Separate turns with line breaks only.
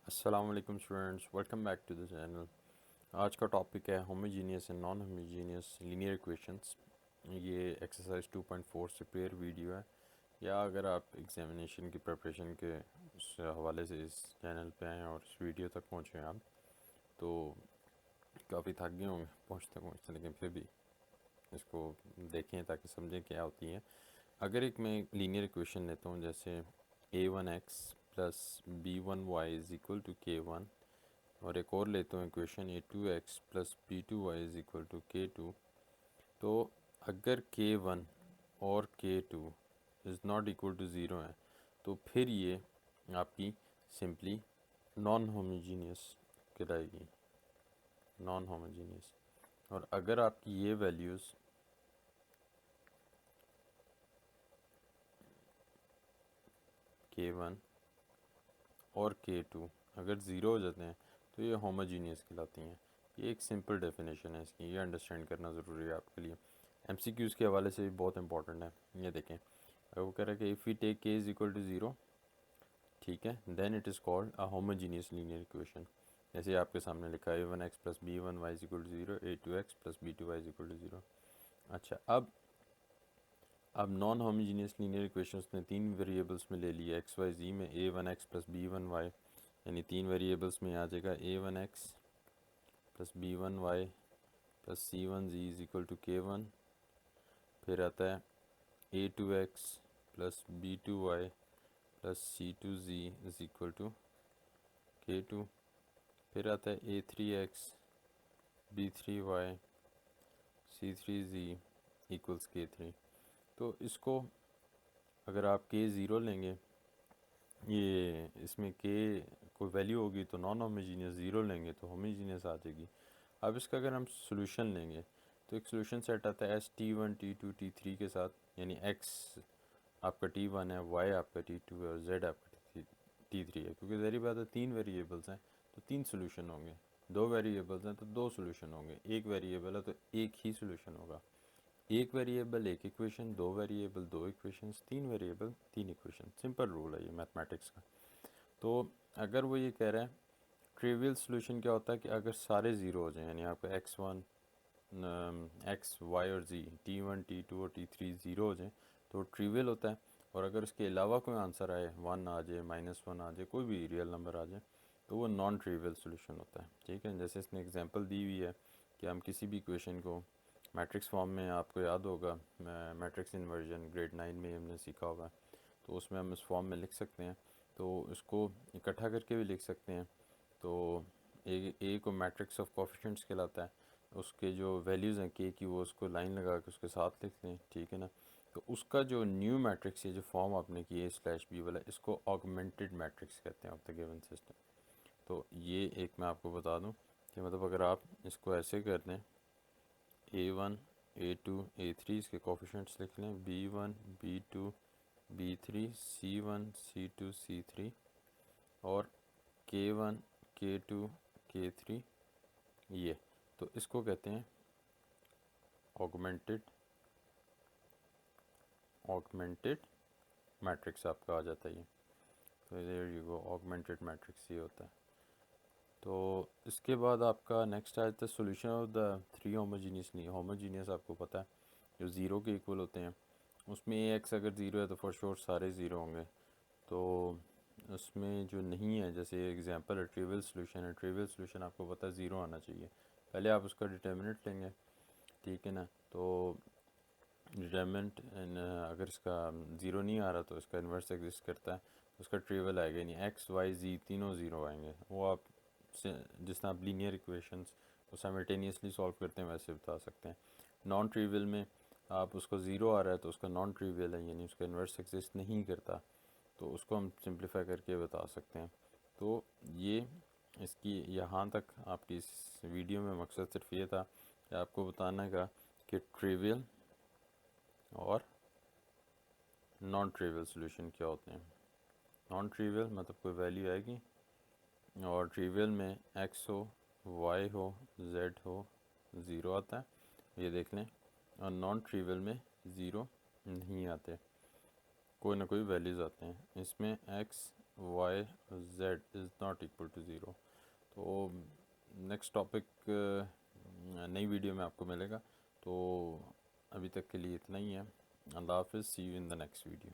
अस्सलाम वालेकुम students, welcome back to the channel. आज का टॉपिक है homogeneous and non homogeneous linear equations. ये एक्सरसाइज 2.4 से पेयर वीडियो है, या अगर आप एग्जामिनेशन की प्रिपरेशन के उस हवाले से इस चैनल पे आए और इस वीडियो तक पहुँचे आप, तो काफ़ी थक गए होंगे पहुँचते पहुँचते, लेकिन फिर भी इसको देखें ताकि समझें क्या होती है। अगर एक मैं लीनियर इक्वेशन लेता हूँ, जैसे a1x plus b1y is equal to k1, और एक और लेता हूँ equation a2x plus b2y is equal to k2, तो अगर k1 और k2 is not equal to zero है, तो फिर ये आपकी सिंपली नॉन होमोजीनियस कहलाएगी, नॉन होमोजीनियस। और अगर आपकी ये वैल्यूज़ k1 और k2 अगर ज़ीरो हो जाते हैं, तो ये होमोजीनियस कहलाती हैं। ये एक सिंपल डेफिनेशन है इसकी, ये अंडरस्टैंड करना ज़रूरी है आपके लिए। एमसीक्यूज़ के हवाले से भी बहुत इंपॉर्टेंट है। ये देखें, अगर वो कह रहा है कि if we take k is equal to zero, ठीक है, then it is called a homogeneous linear equation. जैसे आपके सामने लिखा है a1x plus b1y is equal to zero, a2x plus b2y is equal to zero. अच्छा, अब नॉन होमोजीनियस लीनियर इक्वेशंस ने तीन वेरिएबल्स में ले लिया, एक्स वाई जी में a1x प्लस b1y, यानी तीन वेरिएबल्स में आ जाएगा a1x plus b1y plus c1z is equal to k1। फिर आता है a2x plus b2y plus c2z is equal to k2। फिर आता है a3x b3y c3z equals k3। तो इसको अगर आप k ज़ीरो लेंगे, ये इसमें k कोई वैल्यू होगी तो नॉन होमोजीनियस, ज़ीरो लेंगे तो होमोजीनियस आ जाएगी। अब इसका अगर हम सोल्यूशन लेंगे, तो एक सोल्यूशन सेट आता है एस t1 t2 t3 के साथ, यानी x आपका t1 है, y आपका t2 है और z आपका t3 है। क्योंकि ज़ाहिर बात है तीन वेरिएबल्स हैं तो तीन सोल्यूशन होंगे, दो वेरिएबल्स हैं तो दो सोल्यूशन होंगे, एक वेरिएबल है तो एक ही सोल्यूशन होगा। एक वेरिएबल एक इक्वेशन, दो वेरिएबल दो इक्वेशंस, तीन वेरिएबल तीन इक्वेशन। सिंपल रूल है ये मैथमेटिक्स का। तो अगर वो ये कह रहा है ट्रिवियल सोल्यूशन क्या होता है कि अगर सारे ज़ीरो हो जाएं, यानी आपका x1 एक्स वाई और जी, t1 t2 और t3 ज़ीरो हो जाएं, तो ट्रिवियल होता है। और अगर उसके अलावा कोई आंसर आए, वन आ जाए, -1 आ जाए, कोई भी रियल नंबर आ जाए, तो वो नॉन ट्रिवियल सोल्यूशन होता है। ठीक है, जैसे इसने एग्जांपल दी हुई है कि हम किसी भी इक्वेशन को मैट्रिक्स फॉर्म में, आपको याद होगा मैट्रिक्स इन्वर्जन ग्रेड 9 में हमने सीखा होगा, तो उसमें हम इस फॉर्म में लिख सकते हैं। तो इसको इकट्ठा करके भी लिख सकते हैं। तो ए को मैट्रिक्स ऑफ कोफिशिएंट्स कहलाता है। उसके जो वैल्यूज़ हैं के की, वो उसको लाइन लगा के उसके साथ लिख दें, ठीक है ना। तो उसका जो न्यू मैट्रिक्स है, जो फॉर्म आपने की a/b वाला, इसको ऑगमेंटेड मैट्रिक्स कहते हैं ऑफ द गिवन सिस्टम। तो ये एक मैं आपको बता दूं कि मतलब अगर आप इसको ऐसे कर दें, a1 a2 a3 इसके कोफिशिएंट्स लिख लें, b1 b2 b3 c1 c2 c3, और k1 k2 k3, ये तो इसको कहते हैं ऑगमेंटेड ऑगमेंटेड मैट्रिक्स आपका आ जाता है ये। तो there you go, augmented matrix ये होता है। तो इसके बाद आपका नेक्स्ट आ जाता है solution of the three homogeneous. नहीं होमोजीनियस आपको पता है जो ज़ीरो के इक्वल होते हैं, उसमें एक्स अगर ज़ीरो है तो फॉर श्योर सारे ज़ीरो होंगे। तो उसमें जो नहीं है, जैसे एग्जांपल है ट्रिवियल सोल्यूशन है, ट्रिवियल सोल्यूशन आपको पता है ज़ीरो आना चाहिए। पहले आप उसका डिटर्मिनेंट लेंगे, ठीक है ना। तो डिटर्मिनेंट अगर इसका ज़ीरो नहीं आ रहा तो इसका इन्वर्स एग्जिस्ट करता है, तो उसका ट्रिवियल आएगा, यानी एक्स वाई जी तीनों ज़ीरो आएंगे। वो आप जिस तरह आप लीनियर इक्वेशंस को साइमल्टेनियसली सॉल्व करते हैं वैसे बता सकते हैं। नॉन ट्रिवियल में आप उसको ज़ीरो आ रहा है तो उसका नॉन ट्रिवियल है, यानी उसका इन्वर्स एग्जिस्ट नहीं करता, तो उसको हम सिंप्लीफाई करके बता सकते हैं। तो ये इसकी यहाँ तक आपकी इस वीडियो में मकसद सिर्फ ये था कि आपको बताने का कि ट्रिवियल और नॉन ट्रिवियल सोल्यूशन क्या होते हैं। नॉन ट्रिवियल मतलब कोई वैल्यू आएगी, और ट्रिवियल में एक्स हो, वाई हो, जेड हो, ज़ीरो आता है, ये देख लें। और नॉन ट्रिवियल में ज़ीरो नहीं आते, कोई ना कोई वैल्यूज़ आते हैं। इसमें X Y Z is not equal to zero. तो नेक्स्ट टॉपिक नई वीडियो में आपको मिलेगा। तो अभी तक के लिए इतना ही है। अल्लाह हाफिज़, see you in the next video.